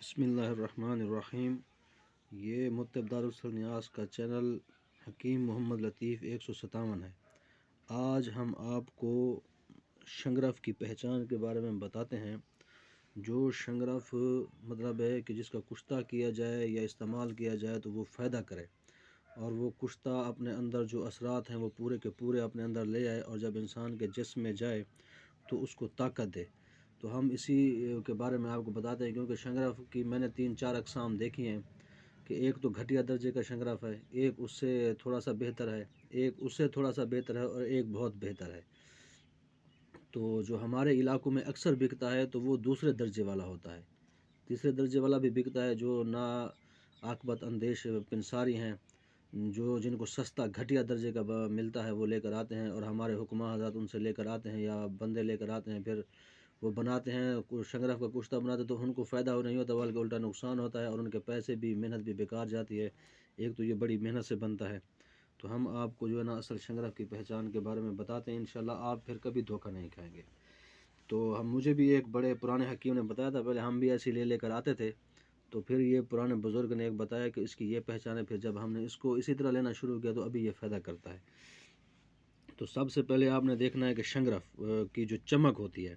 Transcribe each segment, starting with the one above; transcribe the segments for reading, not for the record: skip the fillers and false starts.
بسم اللہ الرحمن الرحیم۔ یہ مکتب دارالسرنیاس کا چینل حکیم محمد لطیف 157 ہے۔ آج ہم آپ کو شنگرف کی پہچان کے بارے میں بتاتے ہیں۔ جو شنگرف مطلب ہے کہ جس کا کشتہ کیا جائے یا استعمال کیا جائے تو وہ فائدہ کرے، اور وہ کشتہ اپنے اندر جو اثرات ہیں وہ پورے کے پورے اپنے اندر لے آئے، اور جب انسان کے جسم میں جائے تو اس کو طاقت دے۔ تو ہم اسی کے بارے میں آپ کو بتاتے ہیں، کیونکہ شنگرف کی میں نے 3-4 اقسام دیکھی ہیں کہ ایک تو گھٹیا درجے کا شنگرف ہے، ایک اس سے تھوڑا سا بہتر ہے، ایک اس سے تھوڑا سا بہتر ہے، اور ایک بہت بہتر ہے۔ تو جو ہمارے علاقوں میں اکثر بکتا ہے تو وہ دوسرے درجے والا ہوتا ہے۔ تیسرے درجے والا بھی بکتا ہے جو نا عاقبت اندیش پنساری ہیں، جن کو سستا گھٹیا درجے کا ملتا ہے وہ لے کر آتے ہیں، اور ہمارے حکماء حضرات ان سے لے کر آتے ہیں یا بندے لے کر آتے ہیں، پھر وہ بناتے ہیں شنگرف کا کشتہ بناتے، تو ان کو فائدہ نہیں ہوتا بلکہ الٹا نقصان ہوتا ہے، اور ان کے پیسے بھی محنت بھی بیکار جاتی ہے۔ ایک تو یہ بڑی محنت سے بنتا ہے۔ تو ہم آپ کو جو ہے نا اصل شنگرف کی پہچان کے بارے میں بتاتے ہیں، انشاءاللہ آپ پھر کبھی دھوکہ نہیں کھائیں گے۔ تو مجھے بھی ایک بڑے پرانے حکیم نے بتایا تھا، پہلے ہم بھی ایسے لے کر آتے تھے، تو پھر یہ پرانے بزرگ نے ایک بتایا کہ اس کی یہ پہچان ہے، پھر جب ہم نے اس کو اسی طرح لینا شروع کیا تو ابھی یہ فائدہ کرتا ہے۔ تو سب سے پہلے آپ نے دیکھنا ہے کہ شنگرف کی جو چمک ہوتی ہے،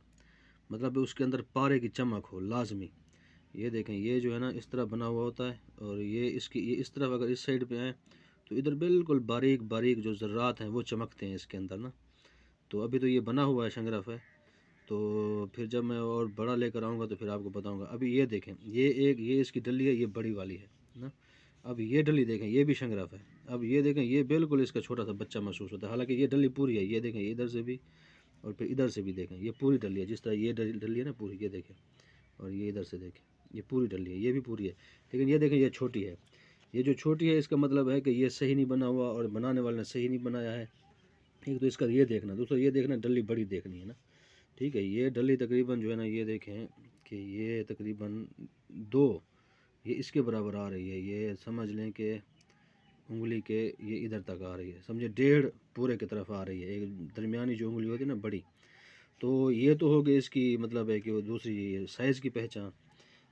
مطلب اس کے اندر پارے کی چمک ہو لازمی۔ یہ دیکھیں، یہ جو ہے نا اس طرح بنا ہوا ہوتا ہے، اور یہ اس طرف اگر اس سائڈ پہ آئیں تو ادھر بالکل باریک باریک جو ذرات ہیں وہ چمکتے ہیں اس کے اندر نا۔ تو ابھی تو یہ بنا ہوا ہے شنگرف ہے، تو پھر جب میں اور بڑا لے کر آؤں گا تو پھر آپ کو بتاؤں گا۔ ابھی یہ دیکھیں، یہ اس کی ڈلی ہے، یہ بڑی والی ہے نا۔ اب یہ ڈلی دیکھیں، یہ بھی شنگرف ہے۔ اب یہ دیکھیں، یہ بالکل اس کا چھوٹا سا بچہ محسوس ہوتا ہے، حالانکہ یہ ڈلی پوری ہے۔ یہ دیکھیں، ادھر سے بھی اور پھر ادھر سے بھی دیکھیں، یہ پوری ڈلی ہے، جس طرح یہ ڈلی ہے نا پوری، یہ دیکھیں، اور یہ ادھر سے دیکھیں، یہ پوری ڈلی ہے، یہ بھی پوری ہے۔ لیکن یہ دیکھیں، یہ چھوٹی ہے۔ یہ جو چھوٹی ہے اس کا مطلب ہے کہ یہ صحیح نہیں بنا ہوا، اور بنانے والے نے صحیح نہیں بنایا ہے۔ ایک تو اس کا یہ دیکھنا، دوسرا یہ دیکھنا ڈلی بڑی دیکھنی ہے نا، ٹھیک ہے۔ یہ ڈلی تقریباً جو ہے نا، یہ دیکھیں کہ یہ تقریباً 2 یہ اس کے برابر آ رہی ہے۔ یہ سمجھ لیں کہ انگلی کے یہ ادھر تک آ رہی ہے، سمجھے 1.5 پورے کی طرف آ رہی ہے۔ ایک درمیانی جو انگلی ہوتی ہے نا بڑی، تو یہ تو ہوگی اس کی مطلب ہے کہ وہ دوسری سائز کی پہچان۔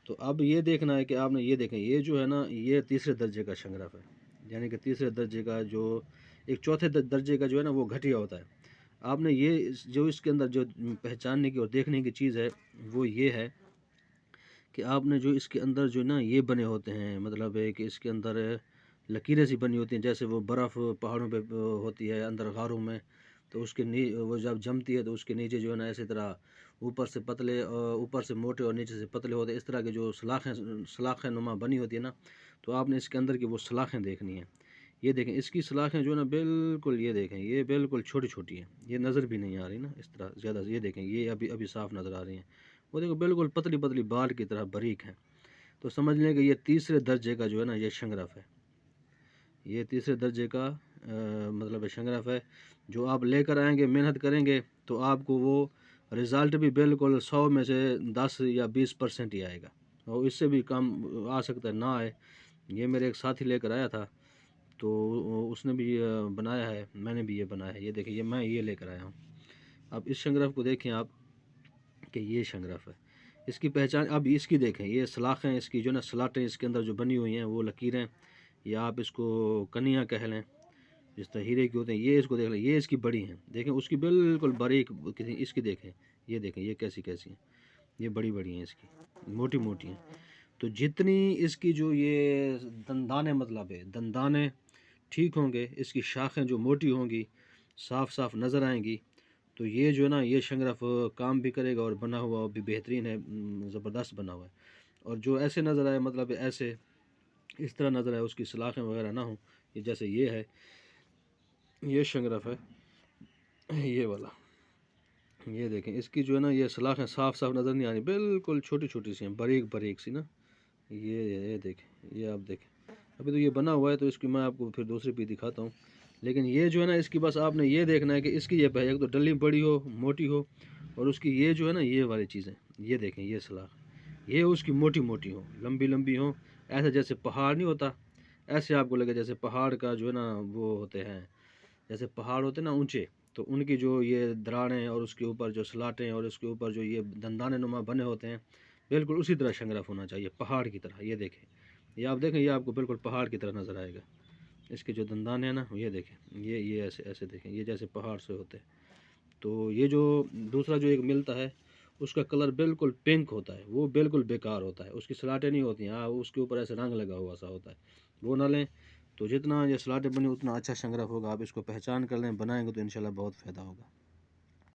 تو اب یہ دیکھنا ہے کہ آپ نے یہ دیکھیں، یہ جو ہے نا یہ تیسرے درجے کا شنگرف ہے، یعنی کہ تیسرے درجے کا جو ایک چوتھے درجے کا جو ہے نا وہ گھٹیا ہوتا ہے۔ آپ نے یہ جو اس کے اندر جو پہچاننے کی اور دیکھنے کی چیز ہے وہ یہ ہے کہ آپ نے جو اس کے اندر جو نا یہ بنے ہوتے ہیں، مطلب ہے کہ اس کے اندر لکیریں سی بنی ہوتی ہیں، جیسے وہ برف پہاڑوں پہ ہوتی ہے اندر غاروں میں، تو اس کے وہ جب جمتی ہے تو اس کے نیچے جو ہے نا اسی طرح اوپر سے پتلے اور اوپر سے موٹے اور نیچے سے پتلے ہوتے ہیں، اس طرح کے جو سلاخیں نما بنی ہوتی ہے نا، تو آپ نے اس کے اندر کی وہ سلاخیں دیکھنی ہیں۔ یہ دیکھیں، اس کی سلاخیں جو ہے نا بالکل، یہ دیکھیں، یہ بالکل چھوٹی چھوٹی ہیں، یہ نظر بھی نہیں آ رہی نا اس طرح زیادہ۔ یہ دیکھیں، یہ ابھی صاف نظر آ رہی ہیں، وہ دیکھو بالکل پتلی پتلی بال کی طرح باریک ہیں۔ تو سمجھ لیں کہ یہ تیسرے درجے کا جو ہے نا یہ شنگرف ہے، یہ تیسرے درجے کا مطلب شنگرف ہے۔ جو آپ لے کر آئیں گے، محنت کریں گے، تو آپ کو وہ رزلٹ بھی بالکل 100 میں سے 10 یا 20% ہی آئے گا، اور اس سے بھی کم آ سکتا ہے، نہ آئے۔ یہ میرے ایک ساتھی لے کر آیا تھا، تو اس نے بھی بنایا ہے، میں نے بھی یہ بنایا ہے۔ یہ دیکھیں، میں یہ لے کر آیا ہوں۔ اب اس شنگرف کو دیکھیں آپ کہ یہ شنگرف ہے، اس کی پہچان اب اس کی دیکھیں، یہ سلاخیں اس کی جو نا سلاٹیں اس کے اندر جو بنی ہوئی ہیں وہ لکیریں، یا آپ اس کو کنیاں کہہ لیں، جس طرح ہیرے کی ہوتے ہیں، یہ اس کو دیکھ لیں، یہ اس کی بڑی ہیں، دیکھیں اس کی بالکل باریک اس کی دیکھیں، یہ دیکھیں یہ کیسی ہیں، یہ بڑی بڑی ہیں، اس کی موٹی موٹی ہیں۔ تو جتنی اس کی جو یہ دندانے مطلب ہے دندانے ٹھیک ہوں گے، اس کی شاخیں جو موٹی ہوں گی، صاف صاف نظر آئیں گی، تو یہ جو ہے نا یہ شنگرف کام بھی کرے گا، اور بنا ہوا بھی بہترین ہے، زبردست بنا ہوا ہے۔ اور جو ایسے نظر آئے، مطلب ایسے اس طرح نظر آئے، اس کی سلاخیں وغیرہ نہ ہوں، یہ جیسے یہ ہے، یہ شنگرف ہے یہ والا، یہ دیکھیں اس کی جو ہے نا یہ سلاخیں صاف صاف نظر نہیں آ رہی، بالکل چھوٹی چھوٹی سی ہیں، باریک باریک سی نا۔ یہ دیکھیں، یہ آپ دیکھیں، ابھی تو یہ بنا ہوا ہے، تو اس کی میں آپ کو پھر دوسری بھی دکھاتا ہوں۔ لیکن یہ جو ہے نا اس کی بس آپ نے یہ دیکھنا ہے کہ اس کی یہ ایک تو ڈلی بڑی ہو، موٹی ہو، اور اس کی یہ جو ہے نا یہ والی چیزیں، یہ دیکھیں یہ سلاخ، یہ اس کی موٹی موٹی ہوں، لمبی لمبی ہوں، ایسے جیسے پہاڑ نہیں ہوتا، ایسے آپ کو لگے جیسے پہاڑ کا جو ہے نا وہ ہوتے ہیں، جیسے پہاڑ ہوتے ہیں نا اونچے، تو ان کی جو یہ دراڑیں اور اس کے اوپر جو سلاٹیں اور اس کے اوپر جو یہ دندانے نما بنے ہوتے ہیں، بالکل اسی طرح شنگرف ہونا چاہیے، پہاڑ کی طرح. یہ دیکھیں، یہ آپ دیکھیں، یہ آپ کو بالکل پہاڑ کی طرح نظر آئے گا. اس کے جو دندان ہیں نا، یہ دیکھیں، یہ ایسے ایسے دیکھیں، یہ جیسے پہاڑ سے ہوتے ہیں. تو یہ جو دوسرا جو ایک ملتا ہے اس کا کلر بالکل پنک ہوتا ہے، وہ بالکل بیکار ہوتا ہے، اس کی سلاٹیں نہیں ہوتی ہیں. اس کے اوپر ایسے رنگ لگا ہوا سا ہوتا ہے، وہ نہ لیں. تو جتنا یہ سلاٹیں بنی اتنا اچھا شنگرف ہوگا. آپ اس کو پہچان کر لیں، بنائیں گے تو انشاءاللہ بہت فائدہ ہوگا.